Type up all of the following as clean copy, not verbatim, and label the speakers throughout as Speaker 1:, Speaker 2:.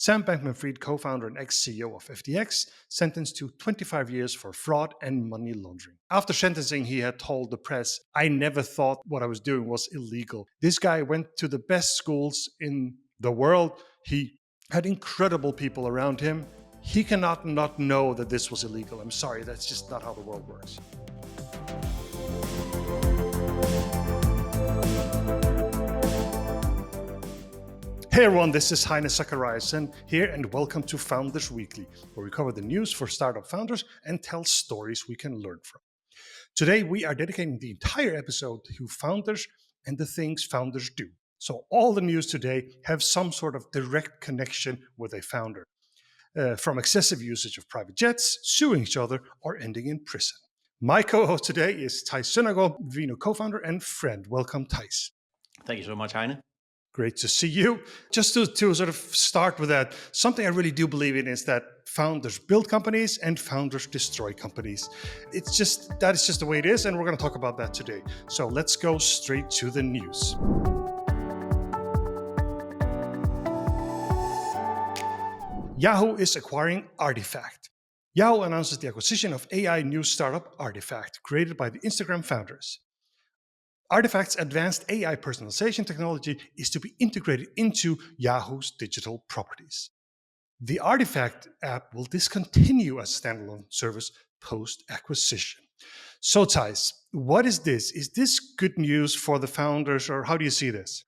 Speaker 1: Sam Bankman-Fried, co-founder and ex-CEO of FTX, sentenced to 25 years for fraud and money laundering. After sentencing, he had told the press, "I never thought what I was doing was illegal." This guy went to the best schools in the world. He had incredible people around him. He cannot not know that this was illegal. I'm sorry, that's just not how the world works. Hey everyone, this is Heini and here, and welcome to Founders Weekly, where we cover the news for startup founders and tell stories we can learn from. Today, we are dedicating the entire episode to founders and the things founders do. So all the news today have some sort of direct connection with a founder, from excessive usage of private jets, suing each other, or ending in prison. My co-host today is Theis Vino co-founder and friend. Welcome, Theis.
Speaker 2: Thank you so much, Heine.
Speaker 1: Great to see you. Just to sort of start with that, something I really do believe in is that founders build companies and founders destroy companies. That is just the way it is, and we're going to talk about that today. So let's go straight to the news. Yahoo is acquiring Artifact. Yahoo announces the acquisition of AI news startup Artifact, created by the Instagram founders. Artifact's advanced AI personalization technology is to be integrated into Yahoo's digital properties. The Artifact app will discontinue as a standalone service post-acquisition. So, Theis, what is this? Is this good news for the founders, or how do you see this?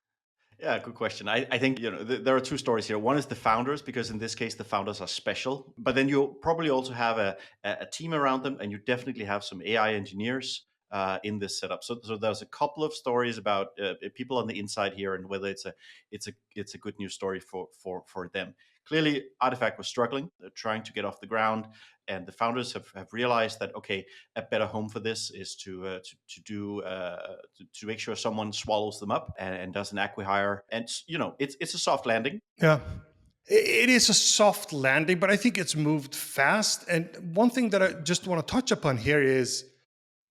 Speaker 2: Yeah, good question. I think there are two stories here. One is the founders, because in this case the founders are special. But then you probably also have a team around them, and you definitely have some AI engineers in this setup. So there's a couple of stories about people on the inside here, and whether it's a good news story for them. Clearly, Artifact was struggling, trying to get off the ground, and the founders have realized that a better home for this is to make sure someone swallows them up and does an acqui-hire, and it's a soft landing.
Speaker 1: Yeah. It is a soft landing, but I think it's moved fast. And one thing that I just want to touch upon here is,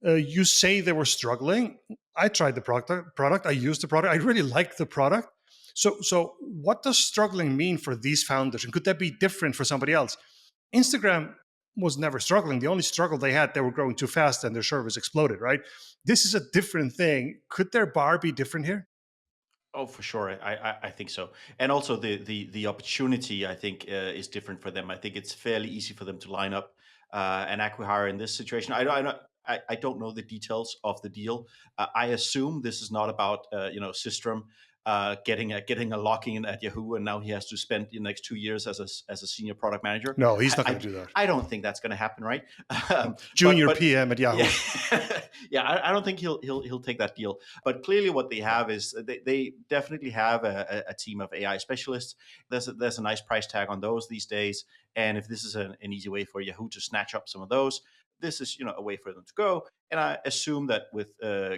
Speaker 1: you say they were struggling. I tried the product. I used the product. I really liked the product. So what does struggling mean for these founders? And could that be different for somebody else? Instagram was never struggling. The only struggle they had, they were growing too fast and their service exploded, right? This is a different thing. Could their bar be different here?
Speaker 2: Oh, for sure. I think so. And also the opportunity, I think, is different for them. I think it's fairly easy for them to line up an acqui-hire in this situation. I don't know the details of the deal. I assume this is not about Systrom getting a lock-in at Yahoo, and now he has to spend the next 2 years as a senior product manager.
Speaker 1: No, he's not going to do that.
Speaker 2: I don't think that's going to happen, right?
Speaker 1: Junior PM at Yahoo.
Speaker 2: Yeah, I don't think he'll take that deal. But clearly, what they have is they definitely have a team of AI specialists. There's a nice price tag on those these days, and if this is an easy way for Yahoo to snatch up some of those, this is a way for them to go. And I assume that with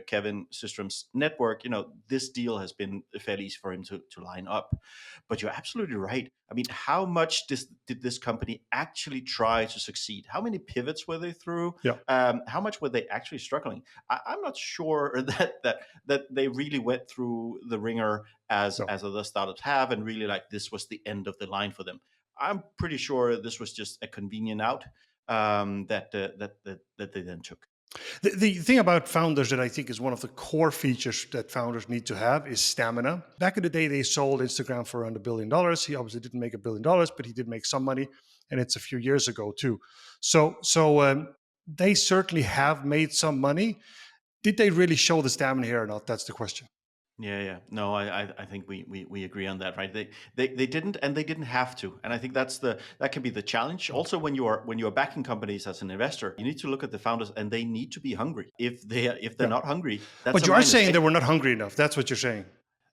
Speaker 2: Kevin Systrom's network, this deal has been fairly easy for him to line up. But you're absolutely right. I mean, how much did this company actually try to succeed? How many pivots were they through?
Speaker 1: Yeah.
Speaker 2: How much were they actually struggling? I'm not sure that they really went through the ringer as other startups have, and really this was the end of the line for them. I'm pretty sure this was just a convenient out that they then took.
Speaker 1: The thing about founders that I think is one of the core features that founders need to have is stamina. Back in the day, they sold Instagram for around $1 billion. He obviously didn't make $1 billion, but he did make some money, and it's a few years ago too. So they certainly have made some money. Did they really show the stamina here or not? That's the question.
Speaker 2: Yeah. No, I think we agree on that, right? They didn't, and they didn't have to. And I think that can be the challenge. Also, when you're backing companies as an investor, you need to look at the founders, and they need to be hungry. If they're not hungry, that's
Speaker 1: but you are saying they were not hungry enough. That's what you're saying.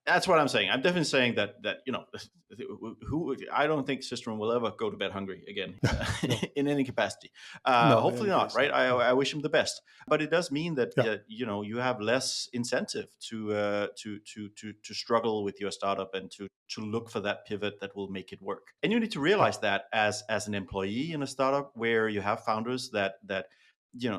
Speaker 2: That's what I'm saying. I'm definitely saying that I don't think Systrom will ever go to bed hungry again in any capacity. Hopefully not, right? I wish him the best, but it does mean that you have less incentive to struggle with your startup and to look for that pivot that will make it work. And you need to realize that as an employee in a startup where you have founders that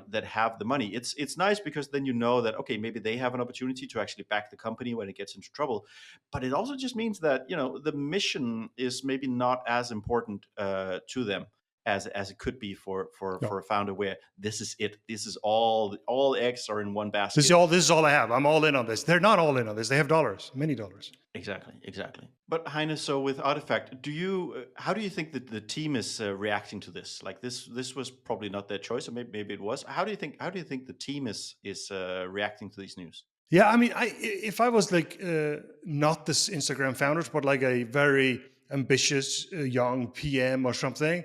Speaker 2: that have the money. It's nice because then you know that, okay, maybe they have an opportunity to actually back the company when it gets into trouble. But it also just means that the mission is maybe not as important to them as it could be for
Speaker 1: No.
Speaker 2: a founder, where this is it. This is all eggs are in one
Speaker 1: This is
Speaker 2: basket.
Speaker 1: all. This is all I have. I'm all in on this. They're not all in on this. They have dollars, many dollars.
Speaker 2: Exactly. But Heine, so with Artifact, how do you think that the team is reacting to this? Like this was probably not their choice, or maybe it was. How do you think the team is reacting to these news?
Speaker 1: Yeah, I mean, if I was like not this Instagram founders, but like a very ambitious young PM or something,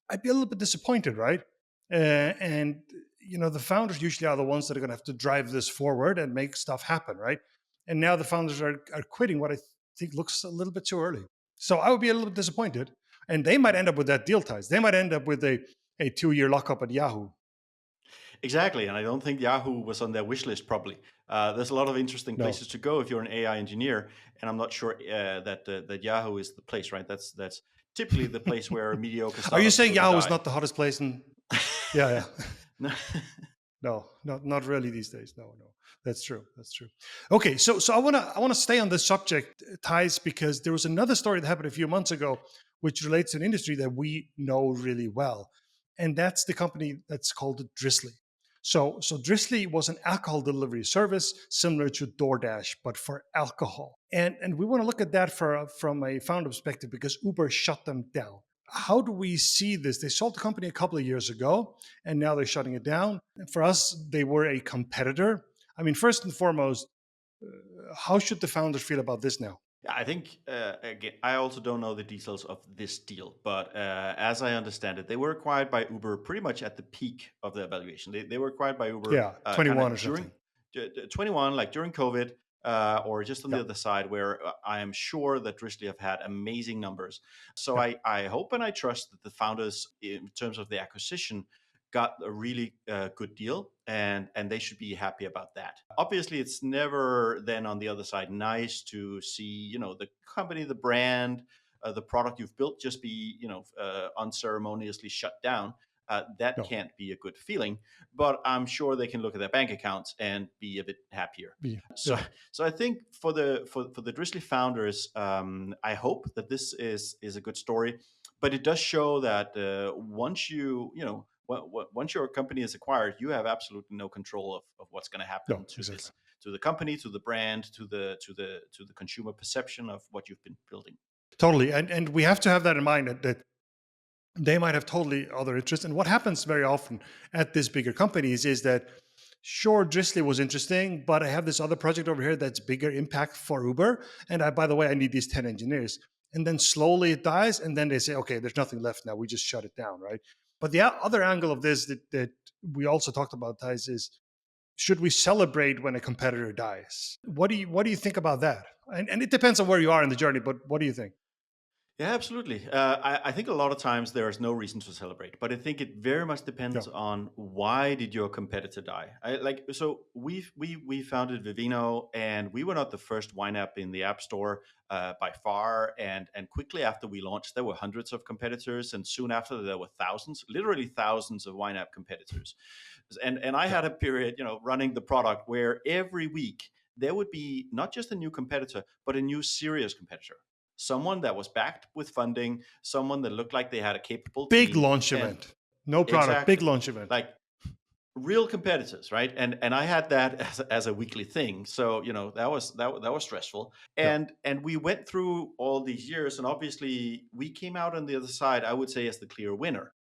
Speaker 1: I'd be a little bit disappointed, right? And the founders usually are the ones that are going to have to drive this forward and make stuff happen, right? And now the founders are quitting what I think looks a little bit too early. So I would be a little bit disappointed, and they might end up with that deal ties. They might end up with a 2-year lockup at Yahoo.
Speaker 2: Exactly, and I don't think Yahoo was on their wish list. Probably there's a lot of interesting
Speaker 1: No.
Speaker 2: places to go if you're an AI engineer, and I'm not sure that Yahoo is the place. Right? That's typically the place where mediocre
Speaker 1: Are you
Speaker 2: startups
Speaker 1: saying
Speaker 2: go to
Speaker 1: Yahoo is
Speaker 2: die.
Speaker 1: not the hottest place in? Yeah.
Speaker 2: No.
Speaker 1: No, not really these days. No, that's true. That's true. Okay, so I wanna stay on this subject, Theis, because there was another story that happened a few months ago, which relates to an industry that we know really well, and that's the company that's called Drizly. So Drizly was an alcohol delivery service similar to DoorDash, but for alcohol. And we want to look at that from a founder perspective because Uber shut them down. How do we see this? They sold the company a couple of years ago, and now they're shutting it down. For us, they were a competitor. I mean, first and foremost, how should the founders feel about this now?
Speaker 2: Yeah, I think again, I also don't know the details of this deal, but as I understand it, they were acquired by Uber pretty much at the peak of their valuation. They were acquired by Uber
Speaker 1: Yeah,
Speaker 2: kind
Speaker 1: 21 or
Speaker 2: of during
Speaker 1: something.
Speaker 2: 21, like during COVID, or just on the
Speaker 1: Yeah,
Speaker 2: other side, where I am sure that Drizly have had amazing numbers. So
Speaker 1: yeah,
Speaker 2: I hope and I trust that the founders, in terms of the acquisition, got a really good deal, and they should be happy about that. Obviously, it's never then on the other side nice to see the company, the brand, the product you've built just be unceremoniously shut down. That
Speaker 1: no,
Speaker 2: can't be a good feeling, but I'm sure they can look at their bank accounts and be a bit happier. So,
Speaker 1: yeah,
Speaker 2: so I think for the Drizly founders, I hope that this is a good story, but it does show that once once your company is acquired, you have absolutely no control of what's going to happen
Speaker 1: no, exactly.
Speaker 2: to the company, to the brand, to the consumer perception of what you've been building.
Speaker 1: Totally. And we have to have that in mind that they might have totally other interests. And what happens very often at these bigger companies is that, sure, Drizly was interesting, but I have this other project over here that's bigger impact for Uber. And by the way, I need these 10 engineers. And then slowly it dies. And then they say, okay, there's nothing left now. We just shut it down, right? But the other angle of this that we also talked about, Thais, is should we celebrate when a competitor dies? What do you think about that? And it depends on where you are in the journey, but what do you think?
Speaker 2: Yeah, absolutely. I think a lot of times there is no reason to celebrate, but I think it very much
Speaker 1: Yeah,
Speaker 2: depends on why did your competitor die. So we founded Vivino, and we were not the first wine app in the App Store by far. And quickly after we launched, there were hundreds of competitors, and soon after there were thousands, literally thousands of wine app competitors. And I
Speaker 1: yeah,
Speaker 2: had a period, running the product where every week there would be not just a new competitor, but a new serious competitor, someone that was backed with funding, someone that looked like they had a capable
Speaker 1: big
Speaker 2: team,
Speaker 1: launch
Speaker 2: and
Speaker 1: event. No product, big
Speaker 2: exactly,
Speaker 1: launch event.
Speaker 2: like real competitors, right? And I had that as a weekly thing, so that was stressful,
Speaker 1: Yeah,
Speaker 2: and we went through all these years, and obviously we came out on the other side, I would say, as the clear winner.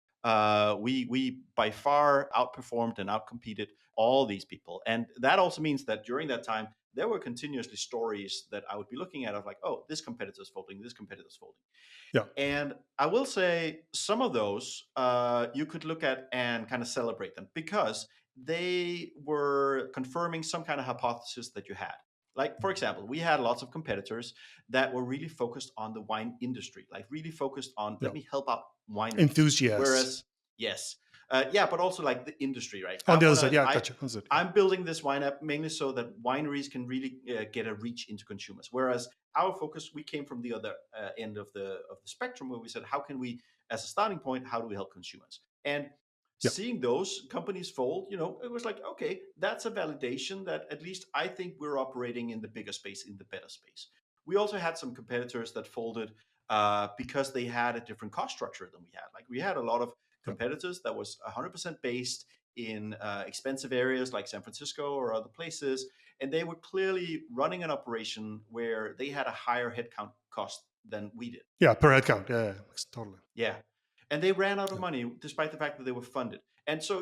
Speaker 2: We by far outperformed and outcompeted all these people, and that also means that during that time there were continuously stories that I would be looking at of like, oh, this competitor's folding, this competitor's folding.
Speaker 1: yeah,
Speaker 2: And I will say some of those you could look at and kind of celebrate them because they were confirming some kind of hypothesis that you had. Like, for example, we had lots of competitors that were really focused on the wine industry, like really focused on,
Speaker 1: yeah.
Speaker 2: let me help out wineries.
Speaker 1: Enthusiasts.
Speaker 2: Whereas, yes, yeah, but also like the industry, right?
Speaker 1: On the other side, yeah, gotcha. Understood. Yeah,
Speaker 2: I'm building this wine app mainly so that wineries can really get a reach into consumers. Whereas our focus, we came from the other end of the spectrum, where we said, how can we, as a starting point, how do we help consumers? And
Speaker 1: Yeah.
Speaker 2: seeing those companies fold, it was like, okay, that's a validation that at least I think we're operating in the bigger space, in the better space. We also had some competitors that folded because they had a different cost structure than we had. Like we had a lot of
Speaker 1: Yeah.
Speaker 2: competitors that was 100% based in expensive areas like San Francisco or other places, and they were clearly running an operation where they had a higher headcount cost than we did.
Speaker 1: Yeah. Per head count. Yeah. Totally.
Speaker 2: Yeah. And they ran out of
Speaker 1: Yeah.
Speaker 2: money despite the fact that they were funded. And so,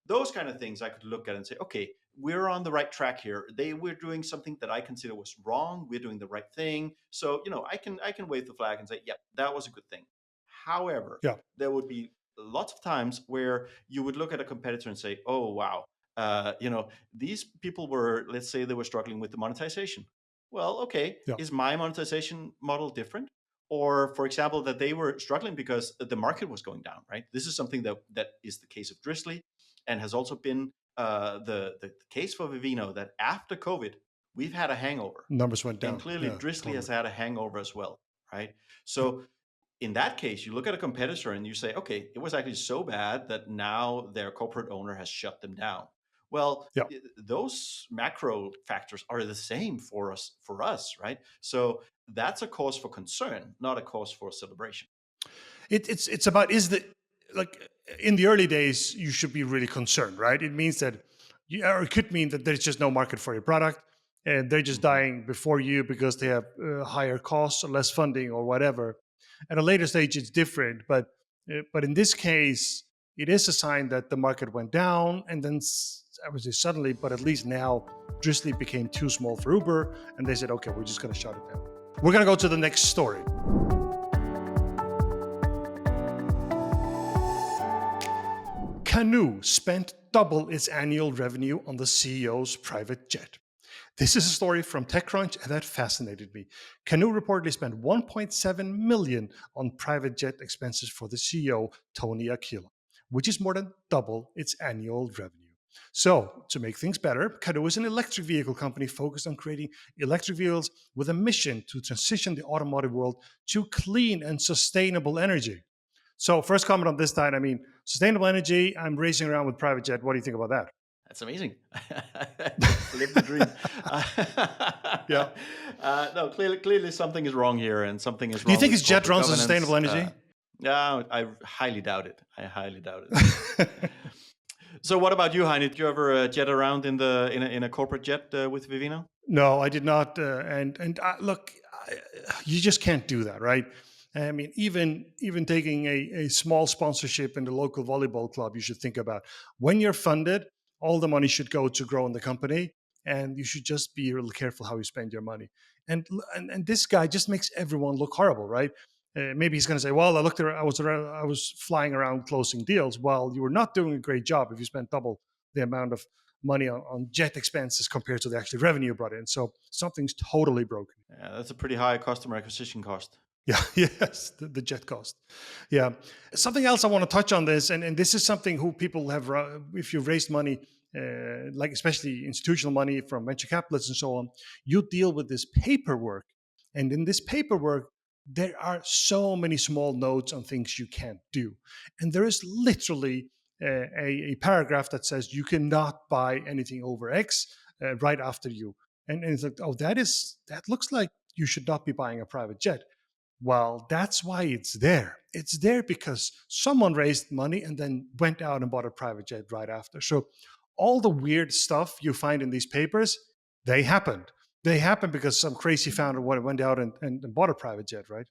Speaker 2: those kind of things I could look at and say, okay, we're on the right track here. They were doing something that I consider was wrong. We're doing the right thing. So, I can wave the flag and say, yeah, that was a good thing. However,
Speaker 1: Yeah.
Speaker 2: there would be lots of times where you would look at a competitor and say, oh, wow, these people were, let's say they were struggling with the monetization. Well, okay,
Speaker 1: Yeah.
Speaker 2: is my monetization model different? Or for example, that they were struggling because the market was going down, right? This is something that is the case of Drizly, and has also been the case for Vivino, that after COVID we've had a hangover,
Speaker 1: Numbers went
Speaker 2: and
Speaker 1: down.
Speaker 2: clearly
Speaker 1: Yeah.
Speaker 2: Drizly has
Speaker 1: Totally.
Speaker 2: had a hangover as well, right?
Speaker 1: Yeah.
Speaker 2: So in that case, you look at a competitor and you say, okay, it was actually so bad that now their corporate owner has shut them down. Well,
Speaker 1: Yeah.
Speaker 2: those macro factors are the same for us, right? So that's a cause for concern, not a cause for celebration.
Speaker 1: It's about, is the, like, in the early days you should be really concerned, right? It means that or it could mean that there's just no market for your product, and they're just
Speaker 2: Mhm.
Speaker 1: dying before you because they have higher costs or less funding or whatever. At a later stage it's different, but in this case it is a sign that the market went down, and then I would say suddenly, but at least now Drizzly became too small for Uber, and they said, okay, we're just going to shut it down. We're going to go to the next story. Canoo spent double its annual revenue on the CEO's private jet. This is a story from TechCrunch that fascinated me. Canoo reportedly spent 1.7 million on private jet expenses for the CEO, Tony Aquila, which is more than double its annual revenue. So, to make things better, Canoo is an electric vehicle company focused on creating electric vehicles with a mission to transition the automotive world to clean and sustainable energy. So, first comment on this side, I mean, sustainable energy, I'm racing around with private jet. What do you think about that?
Speaker 2: That's amazing. Live the dream.
Speaker 1: Yeah.
Speaker 2: No, clearly something is wrong here, and something is
Speaker 1: Do you
Speaker 2: wrong
Speaker 1: think
Speaker 2: with
Speaker 1: it's jet
Speaker 2: corporate
Speaker 1: runs on
Speaker 2: governance.
Speaker 1: sustainable energy?
Speaker 2: No, I highly doubt it. I highly doubt it. So, what about you, Heini? Did you ever jet around in a corporate jet with Vivino?
Speaker 1: No, I did not. Look, you just can't do that, right? I mean, even taking a small sponsorship in the local volleyball club, you should think about when you're funded, all the money should go to growing the company, and you should just be real careful how you spend your money. And this guy just makes everyone look horrible, right? Maybe he's going to say, "Well, I was flying around closing deals." Well, you were not doing a great job if you spent double the amount of money on jet expenses compared to the actual revenue brought in. So something's totally broken.
Speaker 2: Yeah, that's a pretty high customer acquisition cost.
Speaker 1: Yeah, yes, the jet cost. Yeah. Something else I want to touch on this, and this is something who people have, if you've raised money, like especially institutional money from venture capitalists and so on, you deal with this paperwork. And in this paperwork, there are so many small notes on things you can't do. And there is literally a paragraph that says you cannot buy anything over X right after you. And it's like, oh, that looks like you should not be buying a private jet. Well, that's why it's there. It's there because someone raised money and then went out and bought a private jet right after. So all the weird stuff you find in these papers, they happened. They happened because some crazy founder went out and bought a private jet, right?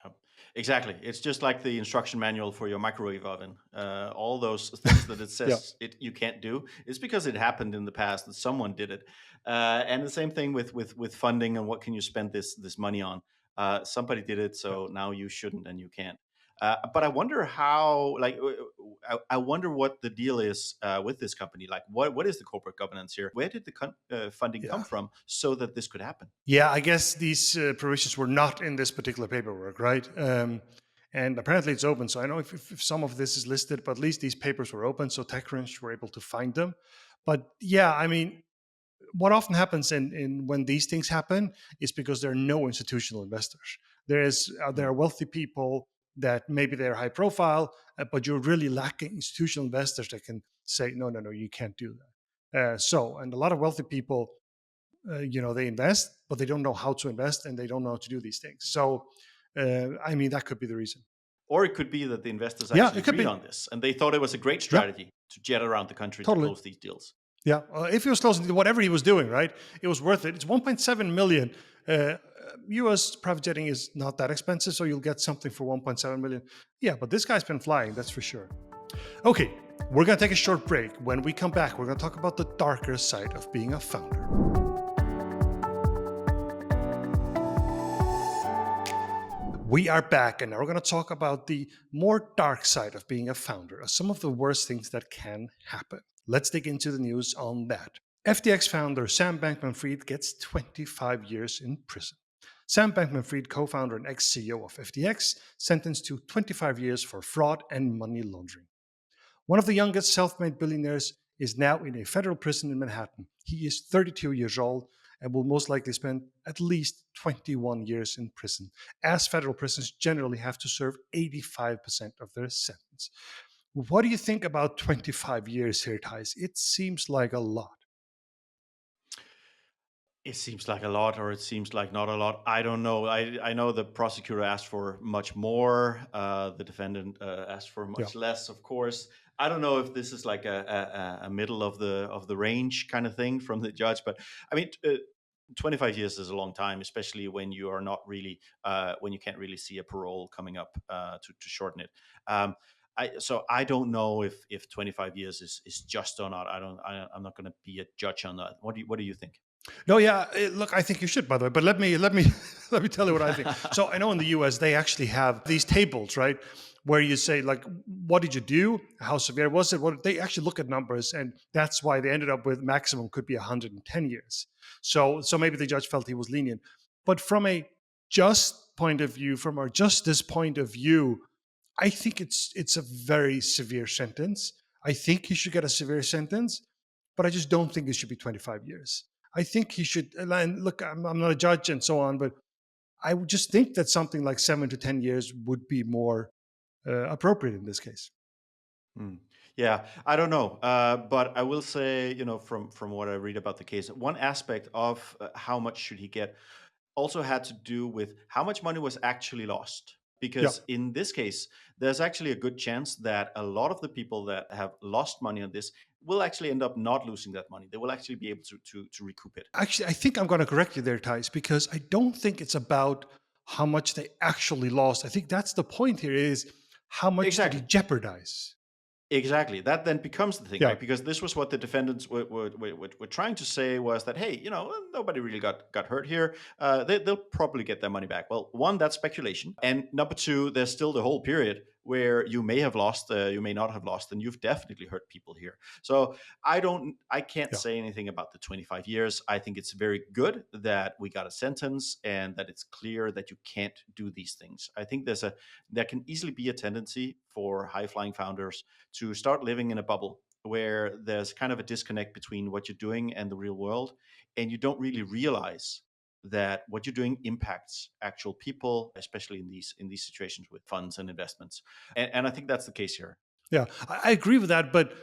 Speaker 2: Yep. Exactly. It's just like the instruction manual for your microwave oven. All those things that it
Speaker 1: Yeah.
Speaker 2: says you can't do, it's because it happened in the past that someone did it. And the same thing with funding and what can you spend this money on. Somebody did it,
Speaker 1: Yeah.
Speaker 2: so now you shouldn't and you can't. But I wonder how, like, I wonder what the deal is with this company. Like, what is the corporate governance here? Where did the funding come
Speaker 1: Yeah.
Speaker 2: from so that this could happen?
Speaker 1: Yeah, I guess these provisions were not in this particular paperwork, right? And apparently it's open. So I know if some of this is listed, but at least these papers were open. So TechCrunch were able to find them. But yeah, I mean, what often happens in when these things happen is because there are no institutional investors. There are
Speaker 2: Mm.
Speaker 1: wealthy people that maybe they're high profile, but you're really lacking institutional investors that can say, no, no, no, you can't do that. And a lot of wealthy people, they invest, but they don't know how to invest and they don't know how to do these things. So, that could be the reason.
Speaker 2: Or it could be that the investors
Speaker 1: Yeah,
Speaker 2: actually
Speaker 1: it could
Speaker 2: agreed
Speaker 1: be.
Speaker 2: on this and they thought it was a great
Speaker 1: Yeah,
Speaker 2: strategy to jet around the country to
Speaker 1: totally.
Speaker 2: close these deals.
Speaker 1: Yeah, if he was close to whatever he was doing, right, it was worth it. It's 1.7 million. U.S. private jetting is not that expensive, so you'll get something for 1.7 million. Yeah, but this guy's been flying, that's for sure. Okay, we're gonna take a short break. When we come back, we're gonna talk about the darker side of being a founder. We are back, and now we're going to talk about the more dark side of being a founder, some of the worst things that can happen. Let's dig into the news on that. FTX founder Sam Bankman-Fried gets 25 years in prison. Sam Bankman-Fried, co-founder and ex-CEO of FTX, sentenced to 25 years for fraud and money laundering. One of the youngest self-made billionaires is now in a federal prison in Manhattan. He is 32 years old and will most likely spend at least 21 years in prison, as federal prisons generally have to serve 85% of their sentence. What do you think about 25 years here, Theis? It seems like a lot.
Speaker 2: It seems like a lot, or it seems like not a lot. I don't know. I know the prosecutor asked for much more. The defendant asked for much less, of course. I don't know if this is like a middle of the range kind of thing from the judge, but I mean, 25 years is a long time, especially when you are not really when you can't really see a parole coming up to shorten it. So I don't know if 25 years is just or not. I'm not going to be a judge on that. What do you think?
Speaker 1: No, yeah. Look, I think you should, by the way. But let me let me tell you what I think. So I know in the U.S. they actually have these tables, right, where you say like, what did you do? How severe was it? What they actually look at numbers, and that's why they ended up with maximum could be 110 years. So maybe the judge felt he was lenient, but from a just point of view, from our justice point of view, I think it's a very severe sentence. I think he should get a severe sentence, but I just don't think it should be 25 years. I think he should. And look, I'm not a judge and so on, but I would just think that something like 7 to 10 years would be more appropriate in this case.
Speaker 2: Hmm. Yeah, I don't know, but I will say, from what I read about the case, one aspect of how much should he get also had to do with how much money was actually lost.
Speaker 1: Yeah.
Speaker 2: Because in this case, there's actually a good chance that a lot of the people that have lost money on this will actually end up not losing that money. They will actually be able to recoup it.
Speaker 1: Actually, I think I'm going to correct you there, Thijs, because I don't think it's about how much they actually lost. I think that's the point here is how much did he
Speaker 2: Exactly.
Speaker 1: jeopardize?
Speaker 2: Exactly. That then becomes the thing,
Speaker 1: Yeah.
Speaker 2: right? Because this was what the defendants were trying to say was that, hey, nobody really got hurt here. They'll probably get their money back. Well, one, that's speculation. And number two, there's still the whole period where you may have lost, you may not have lost, and you've definitely hurt people here. So I can't
Speaker 1: Yeah.
Speaker 2: say anything about the 25 years. I think it's very good that we got a sentence and that it's clear that you can't do these things. I think there can easily be a tendency for high flying founders to start living in a bubble where there's kind of a disconnect between what you're doing and the real world, and you don't really realize that what you're doing impacts actual people, especially in these situations with funds and investments. And I think that's the case here.
Speaker 1: Yeah, I agree with that, but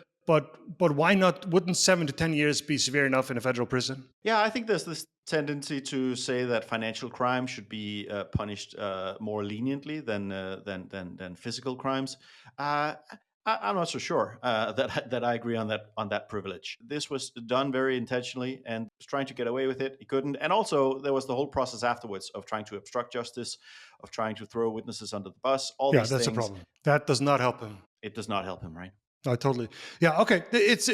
Speaker 1: why not? Wouldn't 7 to 10 years be severe enough in a federal prison?
Speaker 2: Yeah, I think there's this tendency to say that financial crime should be punished more leniently than physical crimes. I'm not so sure that I agree on that privilege. This was done very intentionally, and was trying to get away with it. He couldn't, and also there was the whole process afterwards of trying to obstruct justice, of trying to throw witnesses under the bus. All
Speaker 1: Yeah,
Speaker 2: these
Speaker 1: that's a
Speaker 2: things.
Speaker 1: problem. That does not help him.
Speaker 2: It does not help him, right?
Speaker 1: No, totally. Yeah. Okay. It's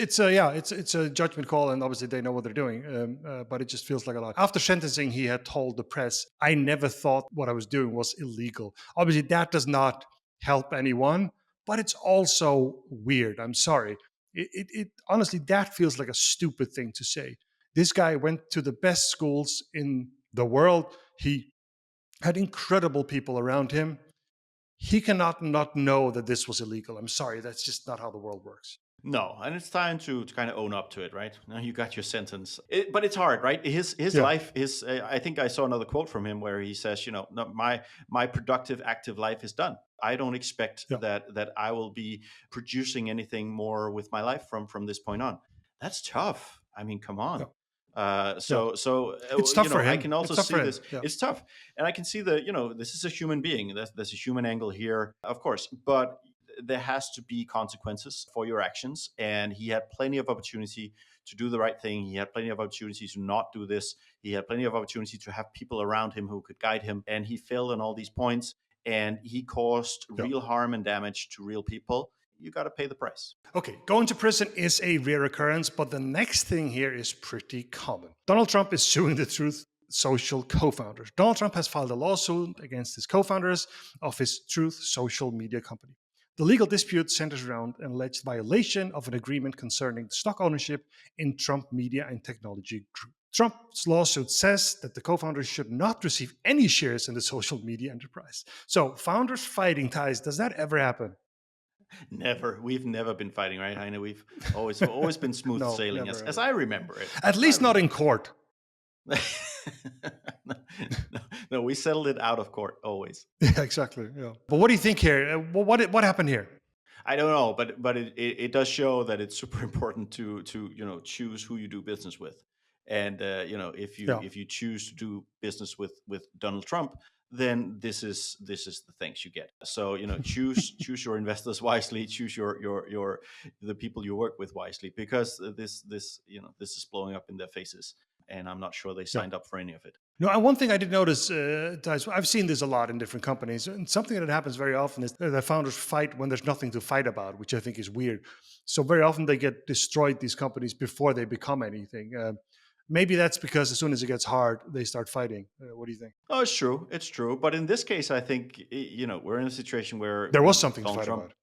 Speaker 1: a judgment call, and obviously they know what they're doing. But it just feels like a lot. After sentencing, he had told the press, "I never thought what I was doing was illegal." Obviously, that does not help anyone, but it's also weird. I'm sorry. It honestly that feels like a stupid thing to say. This guy went to the best schools in the world. He had incredible people around him. He cannot not know that this was illegal. I'm sorry, that's just not how the world works.
Speaker 2: No, and it's time to kind of own up to it, right? Now you got your sentence, but it's hard, right? His
Speaker 1: Yeah,
Speaker 2: life, his I think I saw another quote from him where he says, no, my productive active life is done. I don't expect
Speaker 1: yeah,
Speaker 2: that I will be producing anything more with my life from this point on. That's tough. I mean, come
Speaker 1: yeah,
Speaker 2: on.
Speaker 1: yeah.
Speaker 2: So
Speaker 1: It's tough for
Speaker 2: I
Speaker 1: him.
Speaker 2: can also
Speaker 1: It's tough
Speaker 2: see
Speaker 1: for him.
Speaker 2: this.
Speaker 1: Yeah,
Speaker 2: It's tough, and I can see that this is a human being. There's a human angle here, of course, but there has to be consequences for your actions, and he had plenty of opportunity to do the right thing. He had plenty of opportunity to not do this. He had plenty of opportunity to have people around him who could guide him, and he failed on all these points, and he caused
Speaker 1: yeah.
Speaker 2: real harm and damage to real people. You got to pay the price.
Speaker 1: Okay, going to prison is a rare occurrence, but the next thing here is pretty common. Donald Trump is suing the Truth Social co founders. Donald Trump has filed a lawsuit against his co founders of his Truth social media company. The legal dispute centers around an alleged violation of an agreement concerning stock ownership in Trump Media and Technology Group. Trump's lawsuit says that the co founders should not receive any shares in the social media enterprise. So, founders fighting ties, does that ever happen?
Speaker 2: Never. We've never been fighting, right, Heine? We've always been smooth
Speaker 1: No,
Speaker 2: sailing,
Speaker 1: never
Speaker 2: as
Speaker 1: ever.
Speaker 2: I remember it.
Speaker 1: At
Speaker 2: As I
Speaker 1: least not in
Speaker 2: remember it.
Speaker 1: court.
Speaker 2: no, no, we settled it out of court always.
Speaker 1: Yeah, exactly. Yeah. But what do you think here? What happened here?
Speaker 2: I don't know, but it does show that it's super important to choose who you do business with, and
Speaker 1: Yeah.
Speaker 2: if you choose to do business with Donald Trump, then this is the things you get. So choose your investors wisely, choose your the people you work with wisely, because this is blowing up in their faces, and I'm not sure they
Speaker 1: Yeah.
Speaker 2: signed up for any of it.
Speaker 1: No, and one thing I did notice, Dice, I've seen this a lot in different companies, and something that happens very often is that the founders fight when there's nothing to fight about, which I think is weird. So very often they get destroyed, these companies, before they become anything. Maybe that's because as soon as it gets hard, they start fighting. What do you think?
Speaker 2: Oh, it's true, it's true, but in this case, I think we're in a situation where
Speaker 1: There was something to
Speaker 2: Donald
Speaker 1: fight
Speaker 2: Trump.
Speaker 1: about.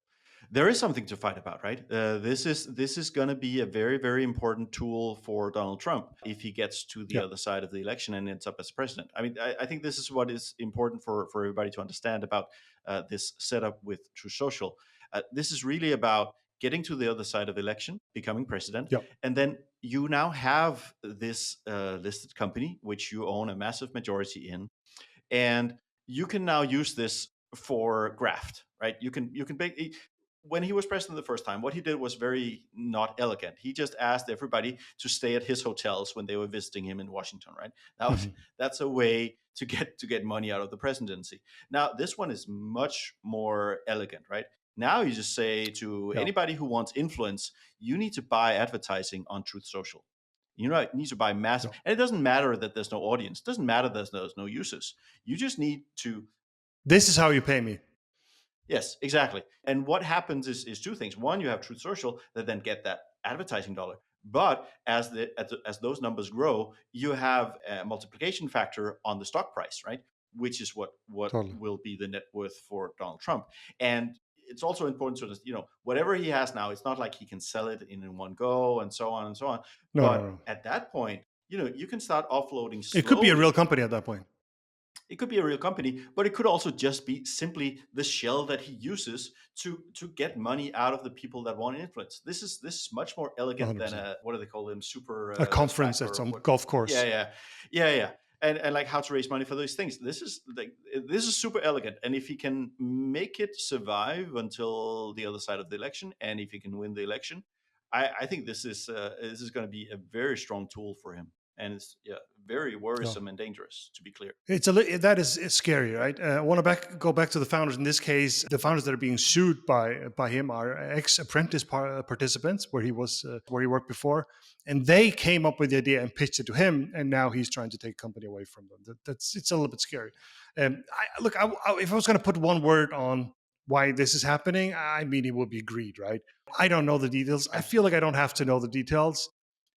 Speaker 2: There is something to fight about, right? This is going to be a very, very important tool for Donald Trump if he gets to the
Speaker 1: Yeah.
Speaker 2: other side of the election and ends up as president. I mean, I think this is what is important for everybody to understand about this setup with True Social. This is really about getting to the other side of the election, becoming president,
Speaker 1: Yeah.
Speaker 2: and then you now have this listed company which you own a massive majority in, and you can now use this for graft, right? You can when he was president the first time, what he did was very not elegant. He just asked everybody to stay at his hotels when they were visiting him in Washington, right?
Speaker 1: Mhm.
Speaker 2: That's a way to get money out of the presidency. Now this one is much more elegant, right? Now you just say to
Speaker 1: Yeah.
Speaker 2: anybody who wants influence, you need to buy advertising on Truth Social. You need to buy massive,
Speaker 1: Yeah.
Speaker 2: and it doesn't matter that there's no audience. It doesn't matter there's no users. You just need to.
Speaker 1: This is how you pay me.
Speaker 2: Yes, exactly. And what happens is two things. One, you have Truth Social that then get that advertising dollar. But as those numbers grow, you have a multiplication factor on the stock price, right? Which is what
Speaker 1: Totally.
Speaker 2: will be the net worth for Donald Trump. And it's also important to whatever he has now, it's not like he can sell it in one go and so on and so on.
Speaker 1: No, no,
Speaker 2: But
Speaker 1: no.
Speaker 2: at that point, you can start offloading
Speaker 1: It could be a real
Speaker 2: slowly.
Speaker 1: company at that point.
Speaker 2: It could be a real company, but it could also just be simply the shell that he uses to get money out of the people that want influence. This is much more elegant than
Speaker 1: 100%.
Speaker 2: a, what do they call them, super
Speaker 1: A
Speaker 2: SPAC
Speaker 1: conference at
Speaker 2: or
Speaker 1: some
Speaker 2: what?
Speaker 1: golf
Speaker 2: Yeah,
Speaker 1: course.
Speaker 2: yeah, yeah, yeah. And like how to raise money for those things. This is super elegant, and if he can make it survive until the other side of the election, and if he can win the election, I think this is going to be a very strong tool for him, and it's very
Speaker 1: Yeah.
Speaker 2: worrisome and dangerous, to be clear.
Speaker 1: That is it's scary, right? I want to go back to the founders. In this case, the founders that are being sued by him are ex-apprentice participants where he worked before, and they came up with the idea and pitched it to him, and now he's trying to take company away from them. That's it's a little bit scary. If I was going to put one word on why this is happening, I mean it would be greed, right? I don't know the details. I feel like I don't have to know the details.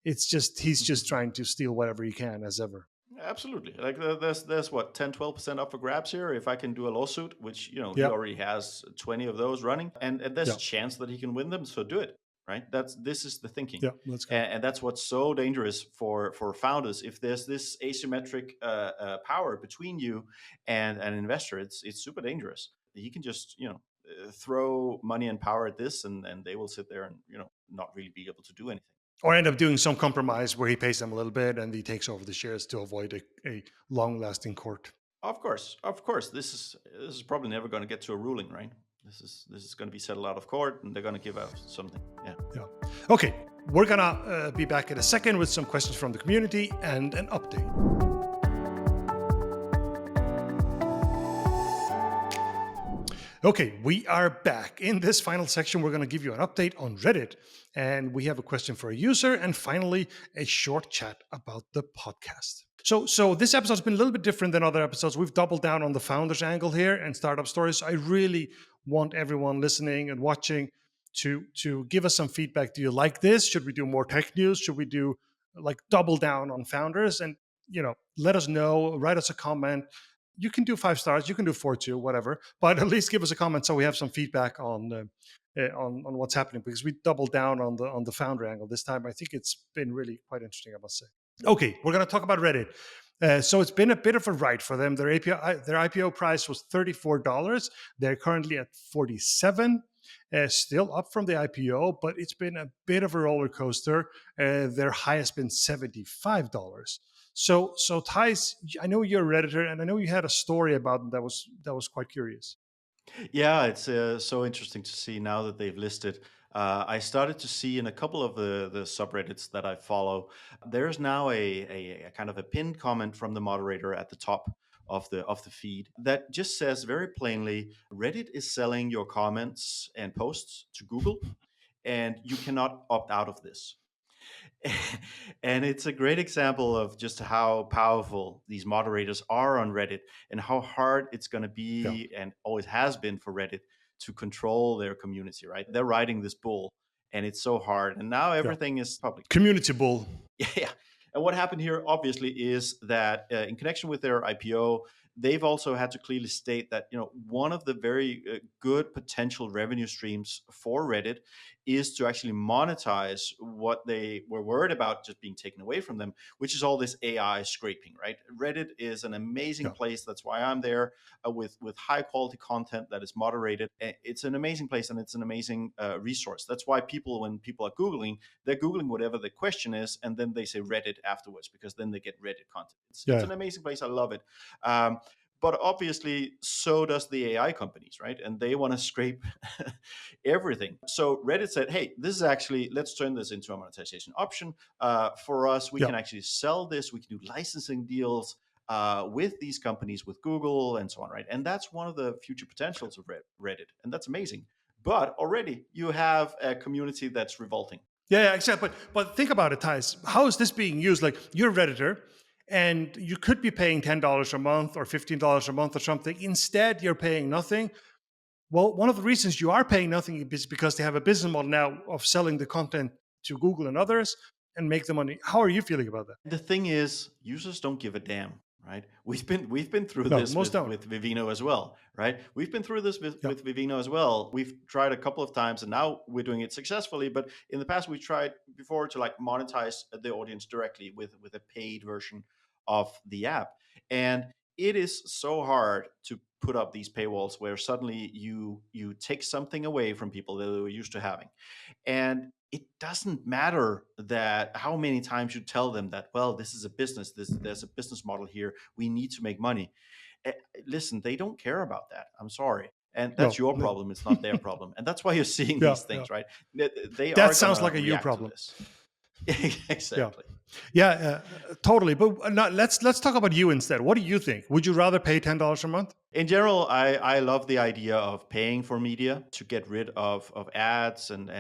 Speaker 1: It's just he's just trying to steal whatever he can, as ever.
Speaker 2: Absolutely. Like there's what 10-12% up for grabs here. If I can do a lawsuit, which he
Speaker 1: Yeah,
Speaker 2: already has 20 of those running, and there's
Speaker 1: yeah.
Speaker 2: a chance that he can win them, so do it. Right. This is the thinking,
Speaker 1: Yeah, let's go.
Speaker 2: and that's what's so dangerous for founders. If there's this asymmetric power between you and an investor, it's super dangerous. He can just throw money and power at this, and they will sit there and not really be able to do anything.
Speaker 1: Or end up doing some compromise where he pays them a little bit and he takes over the shares to avoid a long-lasting court.
Speaker 2: Of course. This is probably never going to get to a ruling, right? This is going to be settled out of court, and they're going to give out something. Yeah.
Speaker 1: Okay, we're gonna be back in a second with some questions from the community and an update. Okay, we are back. In this final section, we're going to give you an update on Reddit. And we have a question for a user. And finally, a short chat about the podcast. So this episode's been a little bit different than other episodes. We've doubled down on the founders angle here and startup stories. I really want everyone listening and watching to give us some feedback. Do you like this? Should we do more tech news? Should we do double down on founders? And let us know, write us a comment. You can do 5 stars, you can do 4 too, whatever. But at least give us a comment so we have some feedback on what's happening, because we doubled down on the founder angle this time. I think it's been really quite interesting, I must say. Okay, we're going to talk about Reddit. So it's been a bit of a ride for them. Their IPO price was $34. They're currently at $47. Still up from the IPO, but it's been a bit of a roller coaster. Their high has been $75. So Theis, I know you're a Redditor, and I know you had a story about them that was quite curious.
Speaker 2: Yeah, it's so interesting to see now that they've listed. I started to see in a couple of the subreddits that I follow, there's now a kind of a pinned comment from the moderator at the top of the feed that just says very plainly, Reddit is selling your comments and posts to Google, and you cannot opt out of this. And it's a great example of just how powerful these moderators are on Reddit, and how hard it's going to be and always has been for Reddit to control their community, right? They're riding this bull, and it's so hard. And now everything is public.
Speaker 1: Community bull.
Speaker 2: Yeah. And what happened here, obviously, is that in connection with their IPO, they've also had to clearly state that one of the very good potential revenue streams for Reddit is to actually monetize what they were worried about just being taken away from them, which is all this AI scraping, right? Reddit is an amazing place. That's why I'm there, with high quality content that is moderated. It's an amazing place, and it's an amazing resource. That's why when people are Googling, they're Googling whatever the question is, and then they say Reddit afterwards, because then they get Reddit content. It's an amazing place. I love it. But obviously, so does the AI companies, right? And they want to scrape everything. So Reddit said, hey, this is actually, let's turn this into a monetization option for us. We can actually sell this. We can do licensing deals with these companies, with Google and so on, right? And that's one of the future potentials of Reddit. And that's amazing. But already you have a community that's revolting.
Speaker 1: Yeah, exactly. But think about it, Theis. How is this being used? Like, you're a Redditor, and you could be paying $10 a month or $15 a month or something. Instead, you're paying nothing. Well, one of the reasons you are paying nothing is because they have a business model now of selling the content to Google and others and make the money. How are you feeling about that?
Speaker 2: The thing is, users don't give a damn, right? We've been through this with Vivino as well, right? We've been through this with Vivino as well. We've tried a couple of times, and now we're doing it successfully. But in the past, we tried before to monetize the audience directly with a paid version of the app. And it is so hard to put up these paywalls where suddenly you take something away from people that they were used to having. And it doesn't matter that how many times you tell them that, well, this is a business, there's a business model here, we need to make money. Listen, they don't care about that. I'm sorry. And that's your problem. It's not their problem. And that's why you're seeing these things, right?
Speaker 1: That sounds like a you problem.
Speaker 2: Exactly.
Speaker 1: Yeah, totally. But let's talk about you instead. What do you think? Would you rather pay $10 a month?
Speaker 2: In general, I love the idea of paying for media to get rid of ads and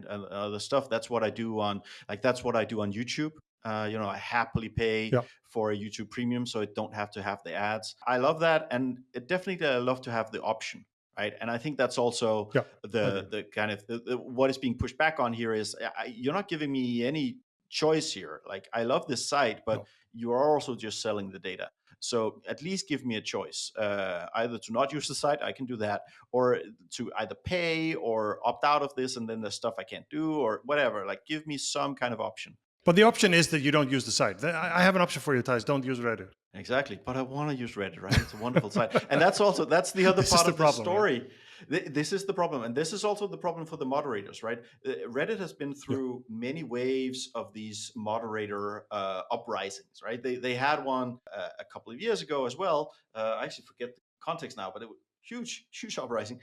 Speaker 2: other stuff. That's what I do on YouTube. I happily pay for a YouTube Premium, so I don't have to have the ads. I love that, and definitely I love to have the option. Right. And I think that's also the kind of what is being pushed back on here is you're not giving me any choice here. Like, I love this site, but you are also just selling the data. So at least give me a choice, either to not use the site, I can do that, or to either pay or opt out of this, and then there's stuff I can't do or whatever. Like, give me some kind of option.
Speaker 1: But the option is that you don't use the site. I have an option for you, Theis. Don't use Reddit.
Speaker 2: Exactly. But I want to use Reddit, right? It's a wonderful site. And that's the other part of the story. This is the problem, and this is also the problem for the moderators, right? Reddit has been
Speaker 1: Yeah.
Speaker 2: through many waves of these moderator uprisings, right? They had one a couple of years ago as well. I actually forget the context now, but it was huge uprising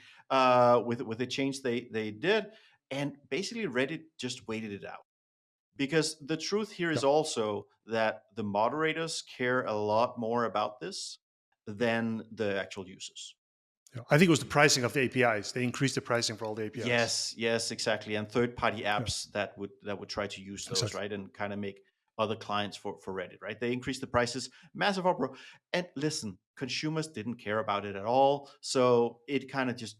Speaker 2: with the change they did, and basically Reddit just waited it out, because the truth here
Speaker 1: Yeah.
Speaker 2: is also that the moderators care a lot more about this than the actual users.
Speaker 1: Yeah. I think it was the pricing of the APIs. They increased the pricing for all the APIs.
Speaker 2: Yes, exactly. And third-party
Speaker 1: Yeah,
Speaker 2: apps that would try to use those,
Speaker 1: exactly.
Speaker 2: right, and kind of make other clients for Reddit, right? They increased the prices, massive uproar. And listen, consumers didn't care about it at all, so it kind of just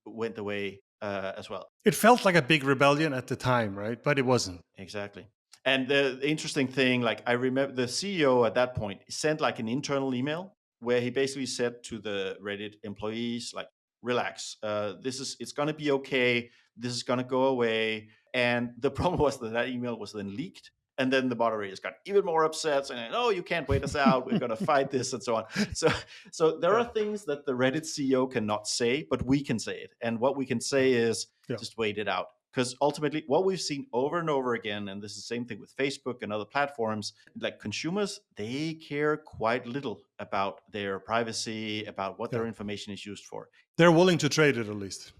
Speaker 2: went away as well.
Speaker 1: It felt like a big rebellion at the time, right? But it wasn't.
Speaker 2: Exactly. And the interesting thing, like I remember the CEO at that point sent like an internal email where he basically said to the Reddit employees, like, relax, it's going to be okay. This is going to go away. And the problem was that email was then leaked. And then the moderators got even more upset, saying, "Oh, you can't wait us out. We're going to fight this," and so on. So, so there are
Speaker 1: Yeah,
Speaker 2: things that the Reddit CEO cannot say, but we can say it. And what we can say is
Speaker 1: yeah,
Speaker 2: just wait it out. Because ultimately, what we've seen over and over again, and this is the same thing with Facebook and other platforms, like consumers, they care quite little about their privacy, about what
Speaker 1: yeah.
Speaker 2: their information is used for.
Speaker 1: They're willing to trade it at least.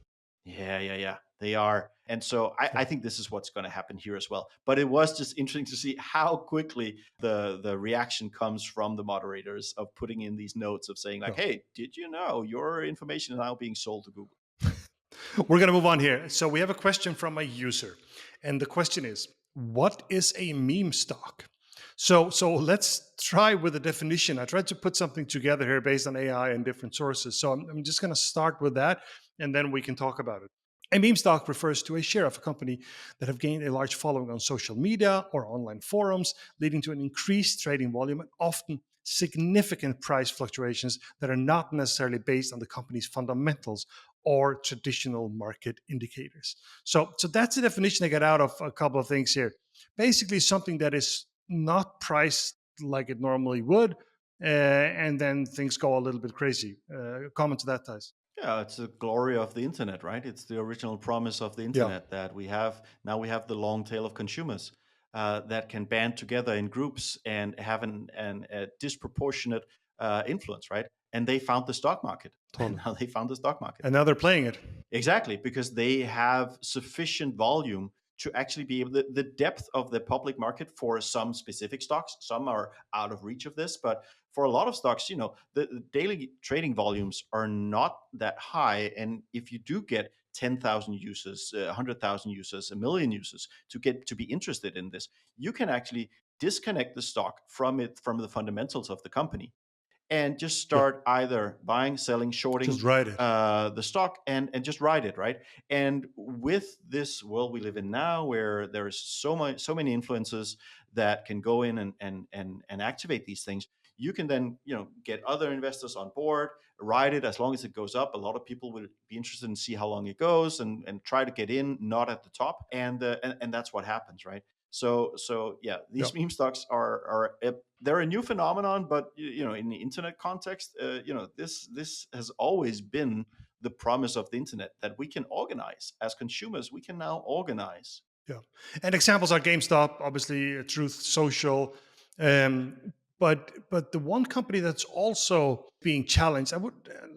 Speaker 2: Yeah. They are. And so I
Speaker 1: Yeah,
Speaker 2: think this is what's going to happen here as well. But it was just interesting to see how quickly the reaction comes from the moderators of putting in these notes of saying, like,
Speaker 1: yeah.
Speaker 2: hey, did you know your information is now being sold to Google?
Speaker 1: We're going to move on here. So we have a question from a user, and the question is, what is a meme stock? So let's try with a definition. I tried to put something together here based on AI and different sources. So I'm just going to start with that, and then we can talk about it. A meme stock refers to a share of a company that have gained a large following on social media or online forums, leading to an increased trading volume and often significant price fluctuations that are not necessarily based on the company's fundamentals or traditional market indicators. So that's the definition I get out of a couple of things here. Basically, something that is not priced like it normally would, and then things go a little bit crazy. Comment to that, Thais.
Speaker 2: Yeah, it's the glory of the internet, right? It's the original promise of the
Speaker 1: Yeah,
Speaker 2: internet that we have the long tail of consumers that can band together in groups and have a disproportionate influence, right? And they found the stock market. And
Speaker 1: totally.
Speaker 2: now they found the stock market.
Speaker 1: And now they're playing it.
Speaker 2: Exactly, because they have sufficient volume to actually be able the depth of the public market for some specific stocks. Some are out of reach of this, but for a lot of stocks, the daily trading volumes are not that high. And if you do get 10,000 users, 100,000 users, a million users to be interested in this, you can actually disconnect the stock from the fundamentals of the company and just
Speaker 1: Yeah,
Speaker 2: start either buying, selling,
Speaker 1: just
Speaker 2: shorting
Speaker 1: write it.
Speaker 2: the stock and just ride it, right? And with this world we live in now, where there's so many influences that can go in and activate these things, you can then get other investors on board, ride it as long as it goes up. A lot of people will be interested in see how long it goes and try to get in, not at the top, and that's what happens, right? So yeah,
Speaker 1: Yeah.
Speaker 2: these meme stocks are they're a new phenomenon, but in the internet context, this has always been the promise of the internet, that we can organize as consumers. We can now organize.
Speaker 1: Yeah, and examples are GameStop, obviously, Truth Social, but the one company that's also being challenged, I would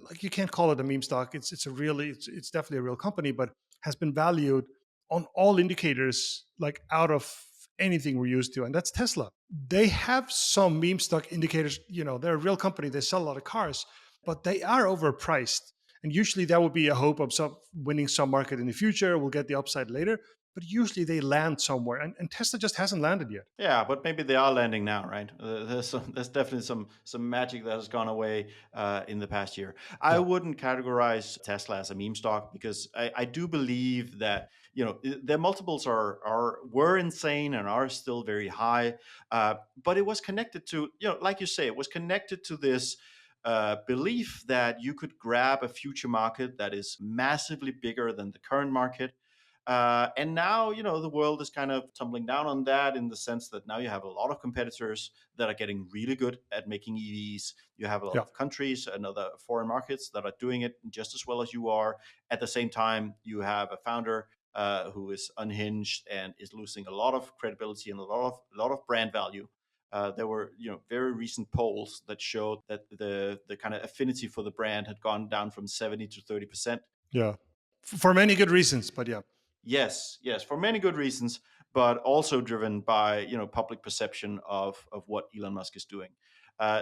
Speaker 1: like you can't call it a meme stock. It's definitely a real company, but has been valued on all indicators like out of anything we're used to, and that's Tesla. They have some meme stock indicators. They're a real company. They sell a lot of cars, but they are overpriced. And usually that would be a hope of winning some market in the future. We'll get the upside later, but usually they land somewhere, and Tesla just hasn't landed yet.
Speaker 2: Yeah, but maybe they are landing now, right? There's definitely some magic that has gone away in the past year. I
Speaker 1: Yeah,
Speaker 2: wouldn't categorize Tesla as a meme stock, because I do believe that their multiples were insane and are still very high. But it was connected to, like you say, it was connected to this belief that you could grab a future market that is massively bigger than the current market. And now, the world is kind of tumbling down on that in the sense that now you have a lot of competitors that are getting really good at making EVs. You have a lot
Speaker 1: Yeah.
Speaker 2: of countries and other foreign markets that are doing it just as well as you are. At the same time, you have a founder who is unhinged and is losing a lot of credibility and a lot of brand value. There were very recent polls that showed that the kind of affinity for the brand had gone down from 70 to 30%.
Speaker 1: Yeah. For many good reasons, but yeah.
Speaker 2: Yes, yes, for many good reasons, but also driven by public perception of what Elon Musk is doing.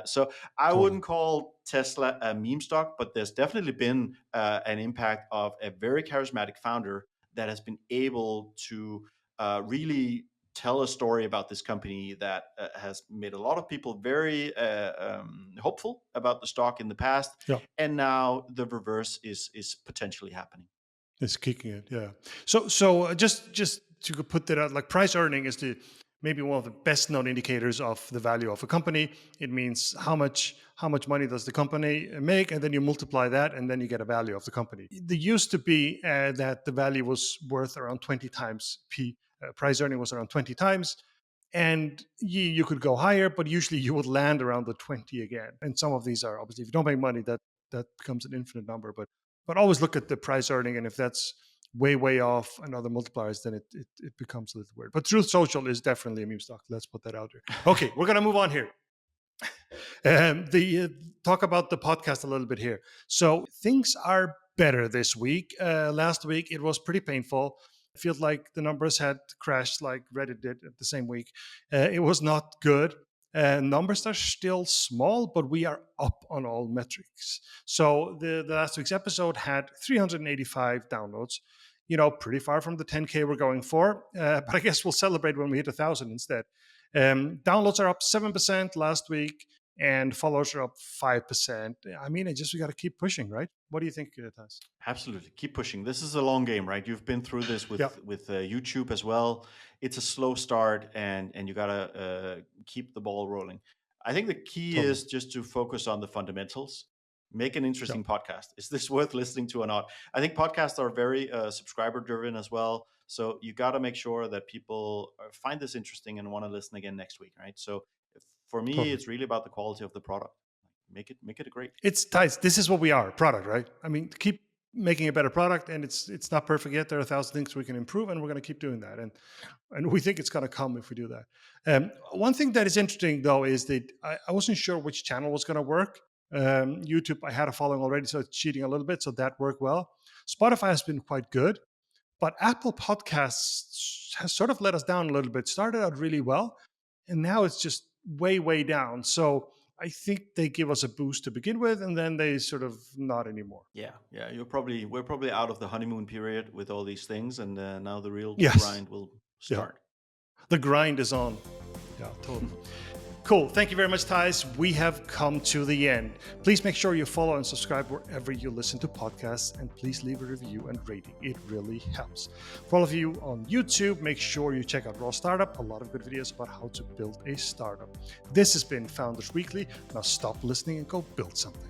Speaker 2: So I
Speaker 1: Totally.
Speaker 2: wouldn't call Tesla a meme stock, but there's definitely been an impact of a very charismatic founder that has been able to really tell a story about this company that has made a lot of people very hopeful about the stock in the past,
Speaker 1: Yeah.
Speaker 2: and now the reverse is potentially happening.
Speaker 1: It's kicking it, yeah. So just to put that out, like price earning is the maybe one of the best known indicators of the value of a company. It means how much money does the company make, and then you multiply that, and then you get a value of the company. There used to be that the value was worth around 20 times P. Price earning was around 20 times, and you could go higher, but usually you would land around the 20 again. And some of these are obviously, if you don't make money, that becomes an infinite number. But always look at the price earning, and if that's way off and other multipliers, then it becomes a little weird. But Truth Social is definitely a meme stock. Let's put that out there. Okay, we're gonna move on here. The talk about the podcast a little bit here. So things are better this week. Last week it was pretty painful. It feels like the numbers had crashed like Reddit did at the same week. It was not good. Numbers are still small, but we are up on all metrics. So the last week's episode had 385 downloads. Pretty far from the 10K we're going for. But I guess we'll celebrate when we hit 1,000 instead. Downloads are up 7% last week, and followers are up 5%. I mean, we got to keep pushing, right? What do you think, Theis?
Speaker 2: Absolutely, keep pushing. This is a long game, right? You've been through this with
Speaker 1: Yeah,
Speaker 2: YouTube as well. It's a slow start, and you gotta keep the ball rolling. I think the key
Speaker 1: totally.
Speaker 2: is just to focus on the fundamentals. Make an
Speaker 1: Yeah,
Speaker 2: interesting podcast. Is this worth listening to or not? I think podcasts are very subscriber driven as well. So you got to make sure that people find this interesting and want to listen again next week, right? So for me,
Speaker 1: totally.
Speaker 2: it's really about the quality of the product. Make it a great.
Speaker 1: It's Theis. This is what we are, product, right? I mean, keep making a better product, and it's not perfect yet. There are 1,000 things we can improve, and we're going to keep doing that. And we think it's going to come if we do that. One thing that is interesting though is that I wasn't sure which channel was going to work. YouTube, I had a following already, so it's cheating a little bit, so that worked well. Spotify has been quite good, but Apple Podcasts has sort of let us down a little bit. Started out really well, and now it's just way down. So I think they give us a boost to begin with, and then they sort of not anymore.
Speaker 2: Yeah. We're probably out of the honeymoon period with all these things, and now the real
Speaker 1: Yes.
Speaker 2: grind will
Speaker 1: Yeah.
Speaker 2: start.
Speaker 1: The grind is on. Yeah, totally. Cool. Thank you very much, Theis. We have come to the end. Please make sure you follow and subscribe wherever you listen to podcasts, and please leave a review and rating. It really helps. For all of you on YouTube, make sure you check out Raw Startup. A lot of good videos about how to build a startup. This has been Founders Weekly. Now stop listening and go build something.